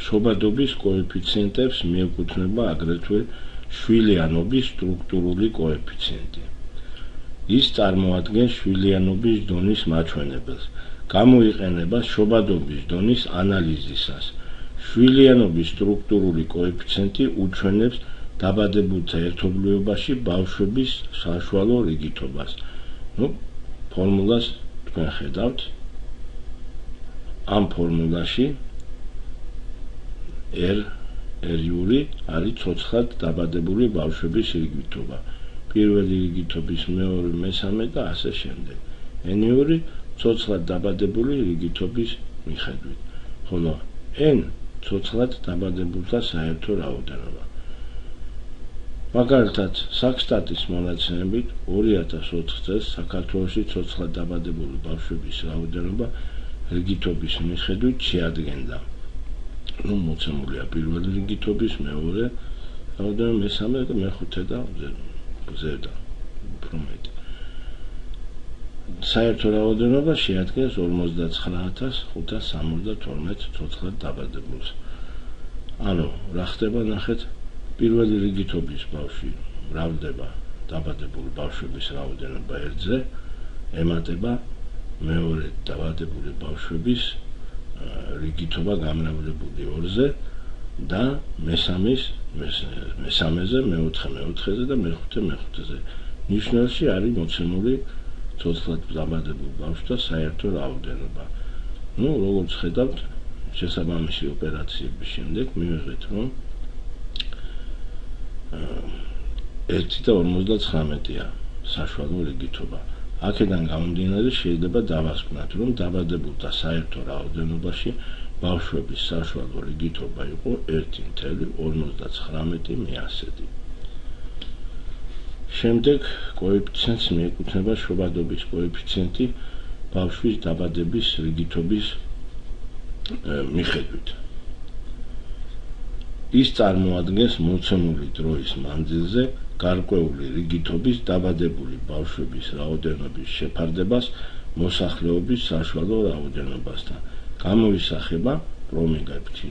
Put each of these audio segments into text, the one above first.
შობადობის კოეფიციენტებს მიეკუთვნება აგრეთვე შვილიანობის სტრუქტურული კოეფიციენტი. ის წარმოადგენს შვილიანობის დონის მაჩვენებელს. გამოიყენება შობადობის დონის ანალიზისას. შვილიანობის სტრუქტურული კოეფიციენტი უჩვენებს დაბადებულთა ერთობლიობაში ბავშვების საშუალო რიგითობას. ფორმულას თქვენ ხედავთ. ამ ფორმულაში R-იური არის ცოცხლად დაბადებული ბავშვების რიგითობა. პირველი რიგითობის მეორე, მესამე და ასე შემდეგ. N-იური ცოცხლად დაბადებული რიგითობის მიხედვით. ხოლო N ცოცხლად დაბადებულთა საერთო რაოდენობა. მაგალითად, საქსტატის მონაცემებით 2004 წელს საქართველოში ცოცხლად დაბადებული ბავშვების რაოდენობა რიგითობის მიხედვით შეადგენდა. მოცემულია პირველი რიგითობის, მეორე რაოდენობა, მესამე და მეხუთე და ზედა უფრო მეტი. საერთო რაოდენობა შეადგენს 59562 ცოცხლად დაბადებულს. ანუ რა ხდება ნახეთ, პირველი რიგითობის ბავშვი მრავლდება დაბადებული ბავშვების რაოდენობა 1-ზე, ემატება მეორე დაბადებული ბავშვების რიგითობა გამრავლებული 2-ზე და მესამეზე, მეოთხეზე და მეხუთეზე. ნიშნულში არის მოცემული ცოცხლად დაბადებულ ბავშვთა საერთო რაოდენობა. როგორც ხედავთ, შესაბამისი ოპერაციების შემდეგ მივიღეთ, რომ 1.59-ია საშუალო რიგითობა. აქედან გამომდინარე შეიძლება დავასკვნათ, რომ დაბადებულთა საერთო რაოდენობაში ბავშვების საშუალო რიგითობა იყო 1.59 მიასედი. შემდეგ კოეფიციენტს მიეკუთვნება შობადობის კოეფიციენტი ბავშვის დაბადების რიგითობის მიხედვით. ის წარმოადგენს მოცემული დროის მანძილზე გარკვეული რიგითობის დაბადებული ბავშვების რაოდენობის შეფარდებას მოსახლეობის საშუალო რაოდენობასთან. გამოისახება პრომილეფტი.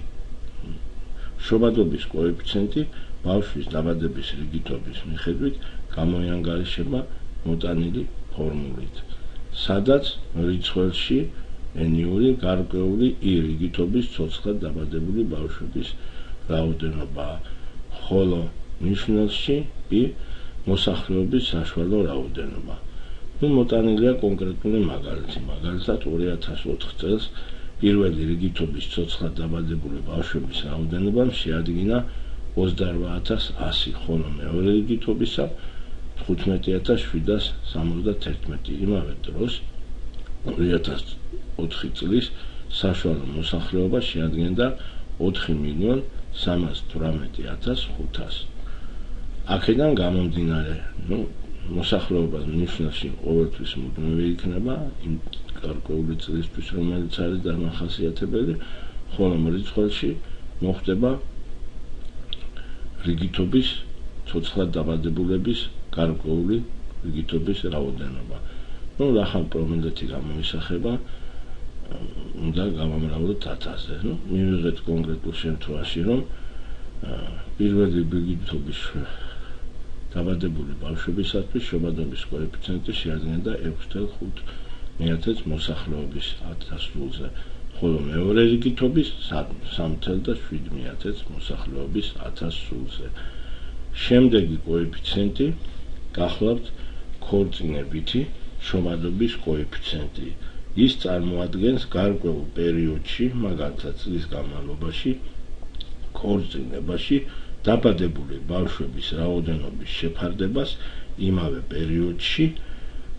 შობადობის კოეფიციენტი ბავშვის დაბადების რიგითობის მიხედვით გამოიანგარიშება მოტანილი ფორმულით, სადაც რიცხვებში N-იური გარკვეული I რიგითობის ცოცხლად დაბადებული ბავშვების რაოდენობა, ხოლო ნიშნულში I მოსახლეობის საშუალო რაოდენობა. მოტანილია კონკრეტული მაგალითი. მაგალითად 2004 წელს პირველი რიგითობის ცოცხლად დაბადებული ბავშვების რაოდენობა შეადგინა 28100, ხოლო მეორე რიგითობისა 15771. იმავე დროს 2004 წლის საშუალო მოსახლეობა შეადგენდა 4.318.500. აქედან გამომდინარე, მოსახლეობას ნიშნულში ყოველთვის მუდმივი იქნება იმ გარკვეული წლისთვის, რომელიც არის დამახასიათებელი, ხოლო რიცხვებში მოხდება რიგითობის ცოცხლად დაბადებულების გარკვეული რიგითობის რაოდენობა. რახან პრომილეთი გამოისახება, უნდა გავამრავლოთ 1000-ზე. მივიღეთ კონკრეტულ შემთხვევაში, რომ პირველი რიგითობის დაბადებული ბავშვებისათვის შობადობის კოეფიციენტი შეადგენდა 6.5 მოსახლეობის 1000-ზე, ხოლო მეორე რიგითობის 3.7 მოსახლეობის 1000-ზე. შემდეგი კოეფიციენტი გახლავთ ქორწინებითი შობადობის კოეფიციენტი. ის წარმოადგენს გარკვეულ პერიოდში, მაგალითად წლის განმავლობაში, ქორწინებაში დაბადებული ბავშვების რაოდენობის შეფარდებას იმავე პერიოდში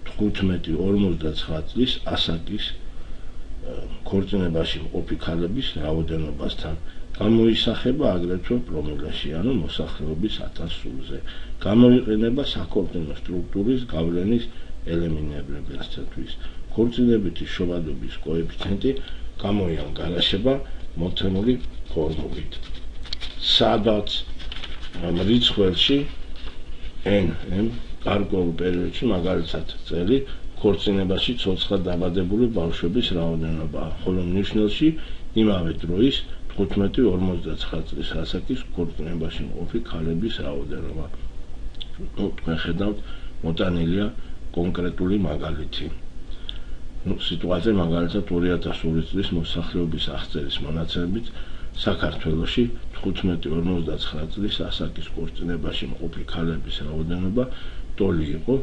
15-59 წლის ასაკის ქორწინებაში მყოფი ქალების რაოდენობასთან. გამოისახება აგრეთვე პრომილაში, ანუ მოსახლეობის 1000-ზე. გამოიყენება საქორწინო სტრუქტურის გავლენის ელემინირებასთვის. ქორწინებითი შობადობის კოეფიციენტი გამოიანგარიშება მოცემული ფორმულით, სადაც რიცხვებში N გარკვეულ პერიოდში, მაგალითად წელი, ქორწინებაში ცოცხლად დაბადებული ბავშვების რაოდენობა, ხოლო ნიშნულში იმავე დროის 15-59 წლის ასაკის ქორწინებაში მყოფი ქალების რაოდენობა. თქვენ ხედავთ, მოტანილია კონკრეტული მაგალითი. სიტუაცია მაგალითად 2002 წლის მოსახლეობის აღწერის მონაცემებით საქართველოში 15-59 წლის ასაკის ქორწინებაში მყოფი ქალების რაოდენობა ტოლი იყო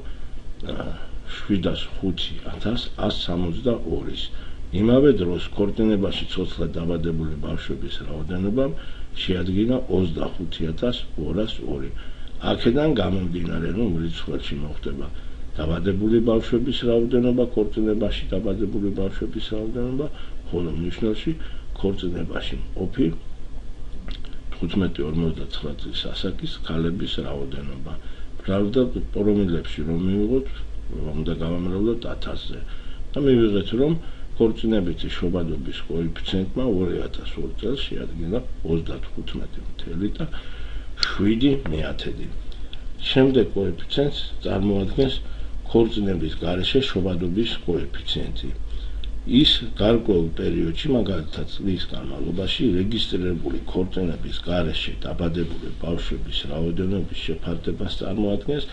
705,162-ის. იმავე დროს ქორწინებაში ცოცხლად დაბადებული ბავშვების რაოდენობამ შეადგინა 25,202. აქედან გამომდინარე, რომ რიცხვებში მოხდება დაბადებული ბავშვების რაოდენობა, ქორწინებაში დაბადებული ბავშვების რაოდენობა, ხოლო მნიშვნელში ქორწინებაში მყოფი 15-59 წლის ასაკის ქალების რაოდენობა. pravda, პრომილებში რომ მივიღოთ, უნდა გავამრავლოთ 1000-ზე. და მივიღეთ, რომ ქორწინებითი შობადობის კოეფიციენტმა 2002 წელს შეადგინა 35,7. შემდეგ კოეფიციენტს წარმოადგენს ქორწინების გარეშე შობადობის კოეფიციენტი. ის გარკვეულ პერიოდში, მაგალითად წლის განმავლობაში, რეგისტრირებული ქორწინების გარეშე დაბადებული ბავშვების რაოდენობის შეფარდებას წარმოადგენს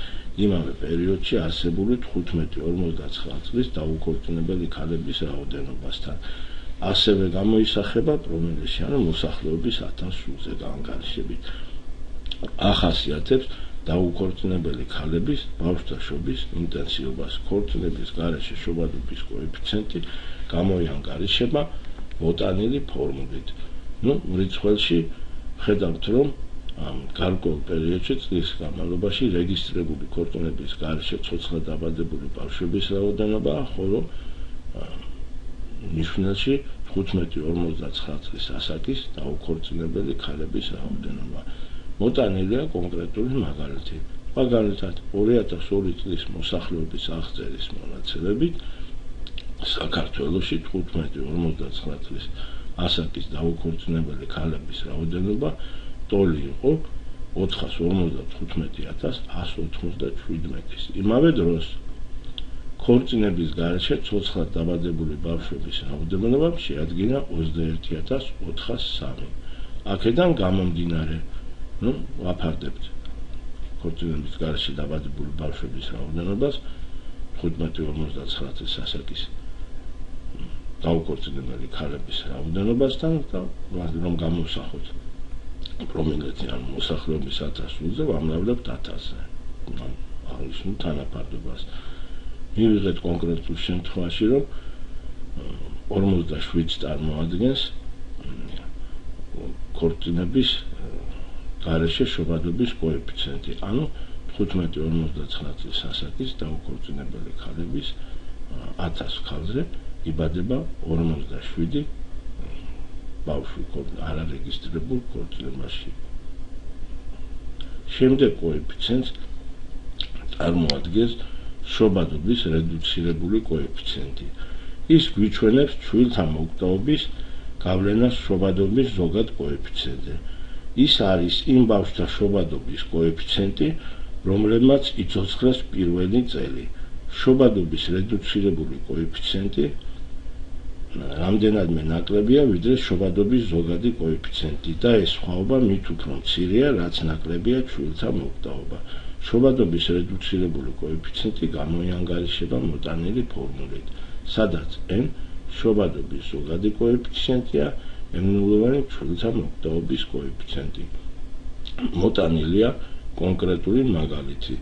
იმავე პერიოდში არსებული 15-59 წლის დაუქორწინებელი ქალების რაოდენობასთან. ასევე გამოისახება პრომილეში, ანუ მოსახლეობის 1000-ზე განგარიშებით. ახასიათებს დაუქორწინებელი ქალების ბავშვთა შობის ინტენსივობას. ქორწინების გარეშე შობადობის კოეფიციენტი გამოიანგარიშება მოტანილი ფორმულით. რიცხვებში ხედავთ, რომ გარკვეულ პერიოდში წლის განმავლობაში რეგისტრირებული ქორწინების გარეშე ცოცხლად დაბადებული ბავშვების რაოდენობაა, ხოლო მნიშვნელში 15-59 წლის ასაკის დაუქორწინებელი ქალების რაოდენობა. მოტანილია კონკრეტული მაგალითი. მაგალითად, 2002 წლის მოსახლეობის აღწერის მონაცემებით საქართველოში 15-59 წლის ასაკის დაუქორწინებელი ქალების რაოდენობა ტოლი იყო 455,197. იმავე დროს ქორწინების გარეშე ცოცხლად დაბადებული ბავშვების რაოდენობა შეადგინა 21,403. აქედან გამომდინარე, ვაფარდებთ ქორწინების გარეშე დაბადებული ბავშვების რაოდენობას 15-59 წლის ასაკის დაუქორწინებელი ქალების რაოდენობასთან და რომ გამოვსახოთ პრომილეთი ან მოსახლეობის 1000-ზე ვამრავლებთ 1000-ზე. აღნიშნულ თანაფარდობას. მივიღეთ კონკრეტულ შემთხვევაში, რომ 47 წარმოადგენს ქორწინების გარეშე შობადობის კოეფიციენტი, ანუ 15-59 წლის ასაკის დაუქორწინებელი ქალების 1000 ქალზე იბადება 47 ბავშვი არარეგისტრირებულ ქორწინებაში. შემდეგ კოეფიციენტს წარმოადგენს შობადობის რედუცირებული კოეფიციენტი. ის გვიჩვენებს ჩვილთა მოკვდაობის გავლენას შობადობის ზოგად კოეფიციენტზე. ის არის იმ ბავშვთა შობადობის კოეფიციენტი, რომლებმაც იცოცხლეს პირველი წელი. შობადობის რედუცირებული კოეფიციენტი რამდენადმე ნაკლებია, ვიდრე შობადობის ზოგადი კოეფიციენტი და ეს სხვაობა მით უფრო მცირეა, რაც ნაკლებია ჩვილთა მოკვდაობა. შობადობის რედუცირებული კოეფიციენტი გამოიანგარიშება მოტანილი ფორმულით, სადაც n შობადობის ზოგადი კოეფიციენტია, m-ნულოვანი ჩვილთა მოკვდაობის კოეფიციენტი. მოტანილია კონკრეტული მაგალითი.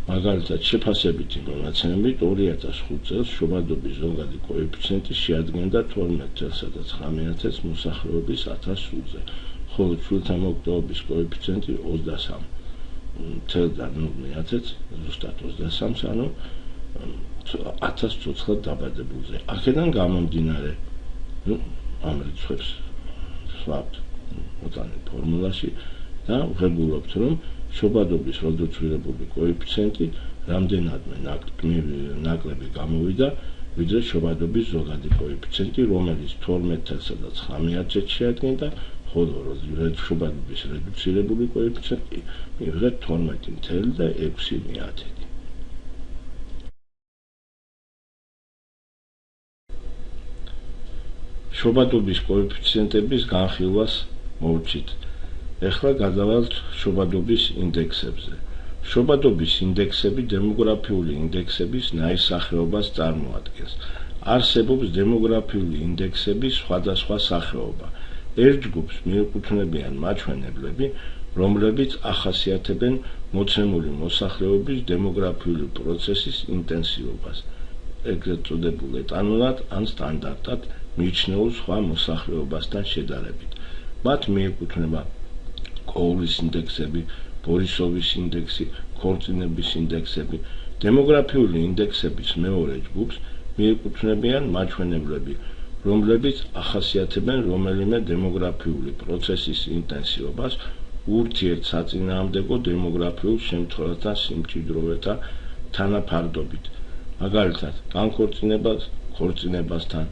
მაგალითად, შეფასებითი მონაცემებით 2005 წელს შობადობის ზოგადი კოეფიციენტი შეადგენდა 12,9 მოსახლეობის 1000-ზე, ხოლო ჩვილთა მოკვდაობის კოეფიციენტი 23,0 ზუსტად 23, ანუ 1000 ცოცხლად დაბადებულზე. აქედან გამომდინარე, ამ რიცხვებს ვსვამთ მოტანილ ფორმულაში და ვღებულობთ, რომ შობადობის რედუცირებული კოეფიციენტი რამდენადმე ნაკლები გამოვიდა, ვიდრე შობადობის ზოგადი კოეფიციენტი, რომელიც 12,9 შეადგენდა, ხოლო შობადობის რედუცირებული კოეფიციენტი მივიღეთ 12,6. შობადობის კოეფიციენტების განხილვას მოვჭით. ეხლა გადავალთ შობადობის ინდექსებზე. შობადობის ინდექსები დემოგრაფიული ინდექსების ნაირსახეობას წარმოადგენს. არსებობს დემოგრაფიული ინდექსების სხვადასხვა სახეობა. ერთ ჯგუფს მიეკუთვნებიან მაჩვენებლები, რომლებიც ახასიათებენ მოცემული მოსახლეობის დემოგრაფიული პროცესის ინტენსივობას, ეგრეთ წოდებულ ეტანონად ან სტანდარტად მიიჩნეულ სხვა მოსახლეობასთან შედარებით. მათ მიეკუთვნება კოულის ინდექსები, ბორისოვის ინდექსი, ქორწინების ინდექსები. დემოგრაფიული ინდექსების მეორე ჯგუფს მიეკუთვნებიან მაჩვენებლები, რომლებიც ახასიათებენ რომელიმე დემოგრაფიული პროცესის ინტენსივობას, ურთიერთსაწინააღმდეგო დემოგრაფიულ შემთხვევათა სიმჭიდროვეთა თანაფარდობით, მაგალითად, განქორწინებას ქორწინებასთან,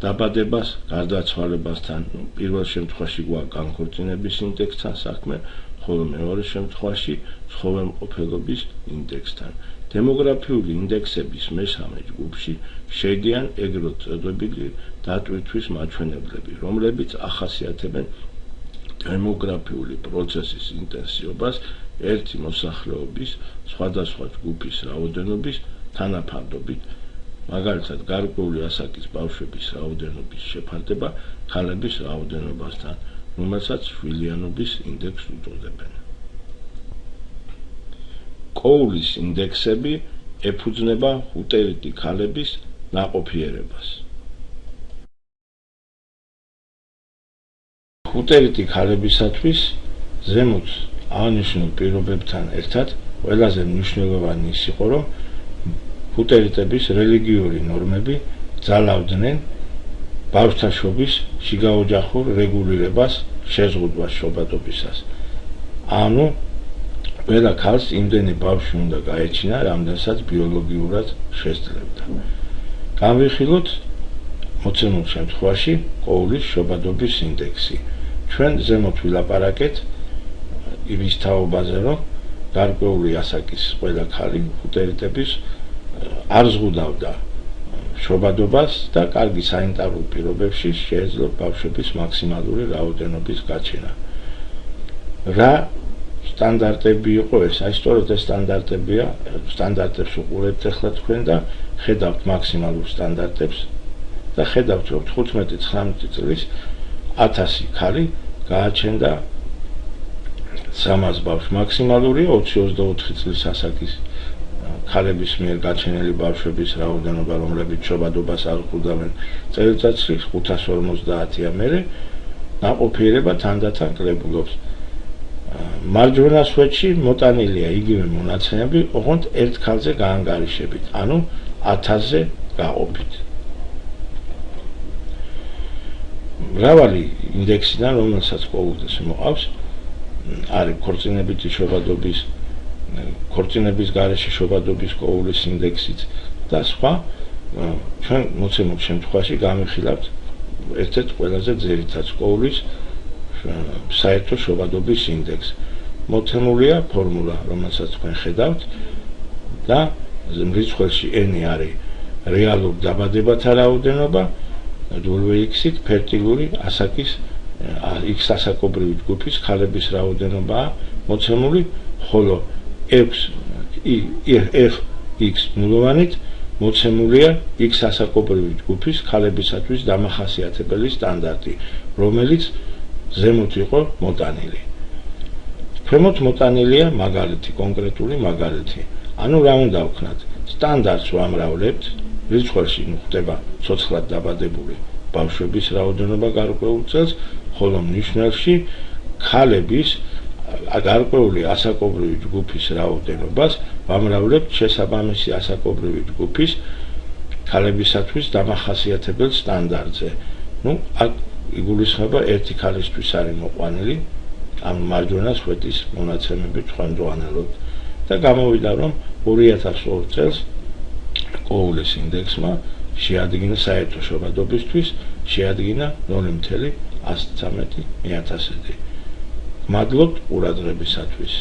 დაბადებას გარდაცვალებასთან, პირველ შემთხვევაში გვაქვს განქორწინების ინდექსთან საქმე, ხოლო მეორე შემთხვევაში ცხოველმყოფელობის ინდექსთან. დემოგრაფიული ინდექსების მესამე ჯგუფში შედიან ეგრეთ წოდებული დატვირთვის მაჩვენებლები, რომლებიც ახასიათებენ დემოგრაფიული პროცესის ინტენსივობას ერთი მოსახლეობის სხვადასხვა ჯგუფის რაოდენობის თანაფარდობით, მაგალითად, გარკვეული ასაკის ბავშვების რაოდენობის შეფარდება ქალების რაოდენობასთან, რომელსაც შვილიანობის ინდექსს უწოდებენ. კოულის ინდექსები ეფუძნება ხუტერიტი ქალების ნაყოფიერებას. ხუტერიტი ქალებისათვის ზემოთ აღნიშნულ პირობებთან ერთად ყველაზე მნიშვნელოვანი ის იყო, რომ ხუტერიტების რელიგიური ნორმები ძალავდნენ ბავშვთაშობის შიგაოჯახურ რეგულირებას შეზღუდვას შობადობისას. ანუ ყველა ქალს იმდენი ბავშვი უნდა გაეჩინა, რამდენსაც ბიოლოგიურად შესძლებდა. განვიხილოთ მოცემულ შემთხვევაში კოულის შობადობის ინდექსი. ჩვენ ზემოთ ვილაპარაკეთ იმის თაობაზე, რომ გარკვეული ასაკის ყველა ქალი ხუტერიტების არ ზღუდავდა შობადობას და კარგი სანიტარულ პირობებში შეეძლო ბავშვების მაქსიმალური რაოდენობის გაჩენა. რა სტანდარტები იყო ეს? აი სწორედ ეს სტანდარტებია, სტანდარტებს უყურებთ ახლა თქვენ და ხედავთ მაქსიმალურ სტანდარტებს და ხედავთ, რომ 15-19 წლის 1000 ქალი გააჩენდა 300 ბავშვი. მაქსიმალური 20-24 წლის ასაკის ქალების მიერ გაჩენილი ბავშვების რაოდენობა, რომლებიც შობადობას არ ზღუდავენ, წელიწადში 550-ია, მერე ნაყოფიერება თანდათან კლებულობს. მარჯვენა სვეტში მოტანილია იგივე მონაცემები, ოღონდ ერთ ქალზე გაანგარიშებით, ანუ 1000-ზე გაყოფით. მრავალი ინდექსიდან, რომელსაც კოულს მოყავს, არის ქორწინებითი შობადობის, ქორწინების გარეშე შობადობის კოულის ინდექსიც და სხვა. ჩვენ მოცემულ შემთხვევაში გამიხილავთ ერთ-ერთ ყველაზე ძირითად კოულის საერთო შობადობის ინდექსს. მოცემულია ფორმულა, რომელსაც თქვენ ხედავთ და რიცხვებში n არის რეალური დაბადებათა რაოდენობა, x-ით ფერტილური ასაკის x ასაკობრივი ჯგუფის ქალების რაოდენობაა მოცემული, ხოლო fx ნულოვანით მოცემულია x ასაკობრივი ჯგუფის ქალებისათვის დამახასიათებელი სტანდარტი, რომელიც ზემოთ იყო მოტანილი. ქვემოთ მოტანილია მაგალითი, კონკრეტული მაგალითი. ანუ რა უნდა ვქნათ? სტანდარტს ვამრავლებთ, რიცხვებში ხდება ცოცხლად დაბადებული ბავშვების რაოდენობა გარკვეულ წელს, ხოლო მნიშვნელში ქალების გარკვეული ასაკობრივი ჯგუფის რაოდენობას ვამრავლებთ შესაბამისი ასაკობრივი ჯგუფის ქალებისათვის დამახასიათებელ სტანდარტზე. აქ იგულისხმება ერთი ქალისთვის არის მოყვანილი, ამ მარჯვენა სვეტის მონაცემები თქვენ ვანალოთ და გამოვიდა, რომ 2002 წელს კოულის ინდექსმა შეადგინა საერთო შობადობისთვის შეადგინა 0.113. მადლობთ ყურადღებისათვის.